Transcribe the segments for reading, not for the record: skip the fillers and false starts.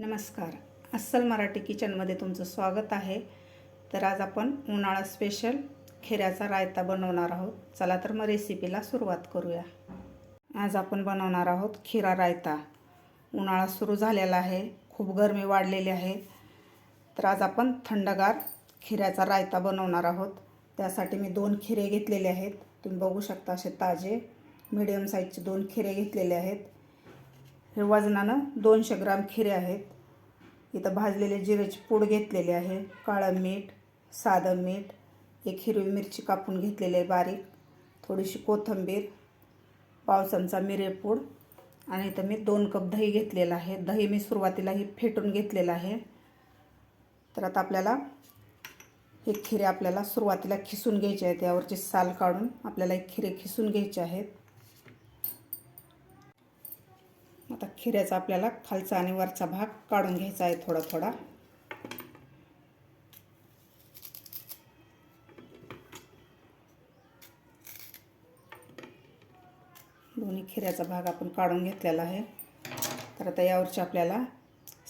नमस्कार, अस्सल मराठी किचनमध्ये तुमचं स्वागत आहे। तर आज आपण उन्हाळा स्पेशल खिऱ्याचा रायता बनवणार आहोत। चला तर मग रेसिपीला सुरुवात करूया। आज आपण बनवणार आहोत खिरा रायता। उन्हाळा सुरू झालेला आहे, खूप गरमी वाढलेली आहे, तर आज आपण थंडगार खिऱ्याचा रायता बनवणार आहोत। त्यासाठी मी 2 खिरे घेतलेले आहेत। तुम्ही बघू शकता असे ताजे मीडियम साईजचे 2 खिरे घेतलेले आहेत। हे वजनानं 200 ग्राम खिरे आहेत। इथं भाजलेले जिऱ्याची पूड घेतलेली आहे, काळं मीठ, साधं मीठ, एक हिरवी मिरची कापून घेतलेली आहे बारीक, थोडीशी कोथिंबीर, पाव चमचा मिरेपूड आणि इथं मी 2 कप दही घेतलेलं आहे। दही मी सुरुवातीला ही फेटून घेतलेलं आहे। तर आता आपल्याला हे खिरे आपल्याला सुरुवातीला खिसून घ्यायचे आहेत। यावरची साल काढून आपल्याला हे खिरे खिसून घ्यायचे आहेत। आता खिऱ्याचा आपल्याला खालचा आणि वरचा भाग काढून घ्यायचा आहे थोडा थोडा। दोन्ही खिऱ्याचा भाग आपण काढून घेतलेला आहे। तर आता यावरची आपल्याला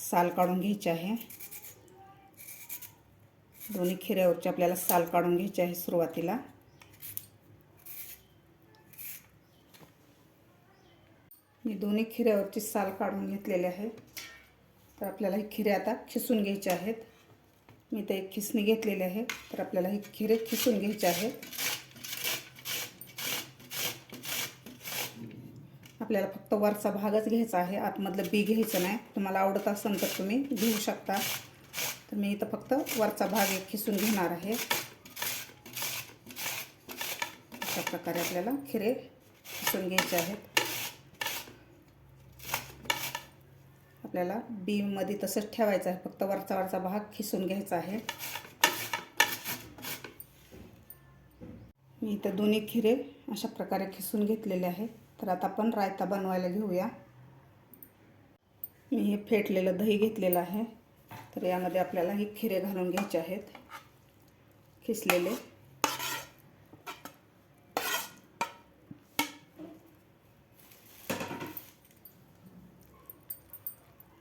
साल काढून घ्यायची आहे। दोन्ही खिऱ्यावरची आपल्याला साल काढून घ्यायची आहे सुरुवातीला। मी दोन्ही खिऱ्यावरची साल काढून घेतलेले आहे। तर आपल्याला हे खिरे आता खिसून घ्यायचे आहेत। मी ते एक खिसणी घेतलेली आहे। तर आपल्याला हे खिरे खिसून घ्यायचे आहेत। आपल्याला फक्त वरचा भागच घ्यायचा आहे, आतमधलं बी घ्यायचं नाही। तुम्हाला आवडत असेल तर तुम्ही घेऊ शकता। तर मी इथं फक्त वरचा भाग एक खिसून घेणार आहे। अशा प्रकारे आपल्याला खिरे खिसून घ्यायचे आहेत। आपल्याला बी मध्ये तसंच ठेवायचं आहे, फक्त वरचा भाग खिसून घ्यायचा आहे। मी इथं दोन्ही खिरे अशा प्रकारे खिसून घेतलेले आहे। तर आता आपण रायता बनवायला घेऊया। मी हे फेटलेलं दही घेतलेलं आहे। तर यामध्ये आपल्याला ही खिरे घालून घ्यायचे आहेत खिसलेले।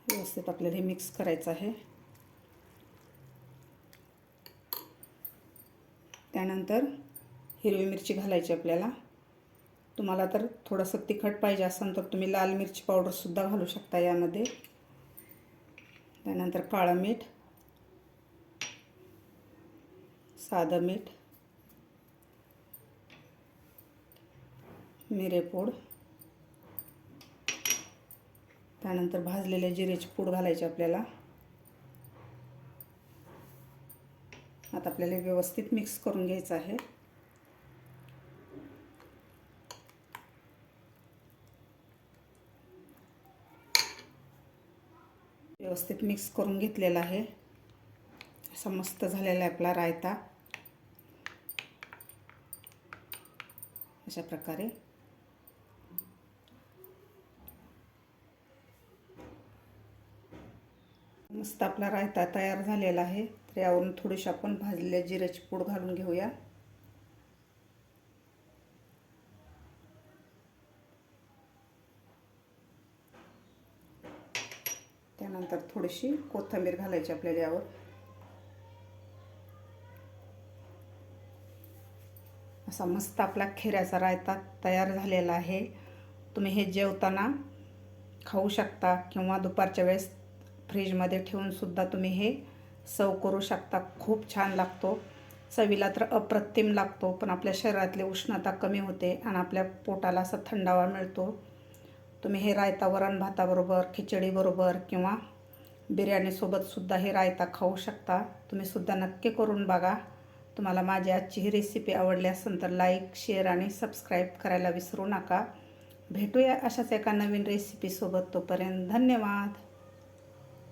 व्यवस्थित आपल्याला हे मिक्स करायचं आहे। त्यानंतर हिरवी मिरची घालायची आपल्याला। तुम्हाला तर थोडंसं तिखट पाहिजे असेल तर तुम्ही लाल मिरची पावडर सुद्धा घालू शकता यामध्ये। त्यानंतर काळं मीठ, साधं मीठ, मिरेपूड, त्यानंतर भाजलेल्या जिऱ्याची पूड घालायची आपल्याला। आता आपल्याला व्यवस्थित मिक्स करून घ्यायचं आहे। व्यवस्थित मिक्स करून घेतलेला आहे। असा मस्त झालेला आहे आपला रायता। अशा प्रकारे मस्त आपला रायता तयार झालेला आहे। तर यावरून थोडीशी आपण भाजलेल्या जिऱ्याची पूड घालून घेऊया। त्यानंतर थोडीशी कोथिंबीर घालायची आपल्याला यावर। असा मस्त आपला खिऱ्याचा रायता तयार झालेला आहे। तुम्ही हे जेवताना खाऊ शकता किंवा दुपारच्या वेळेस फ्रीजमध्ये ठेवून सुद्धा तुम्ही हे सर्व करू शकता। खूप छान लागतो, चवीला तर अप्रतिम लागतो, पण आपल्या शरीरातली उष्णता कमी होते आणि आपल्या पोटाला असा थंडावा मिळतो। तुम्ही हे रायता वरण भाताबरोबर, खिचडीबरोबर किंवा बिर्याणीसोबत सुद्धा हे रायता खाऊ शकता। तुम्ही सुद्धा नक्की करून बघा। तुम्हाला माझी आजची ही रेसिपी आवडली असेल तर लाईक, शेअर आणि सबस्क्राईब करायला विसरू नका। भेटूया अशाच एका नवीन रेसिपीसोबत। तोपर्यंत धन्यवाद।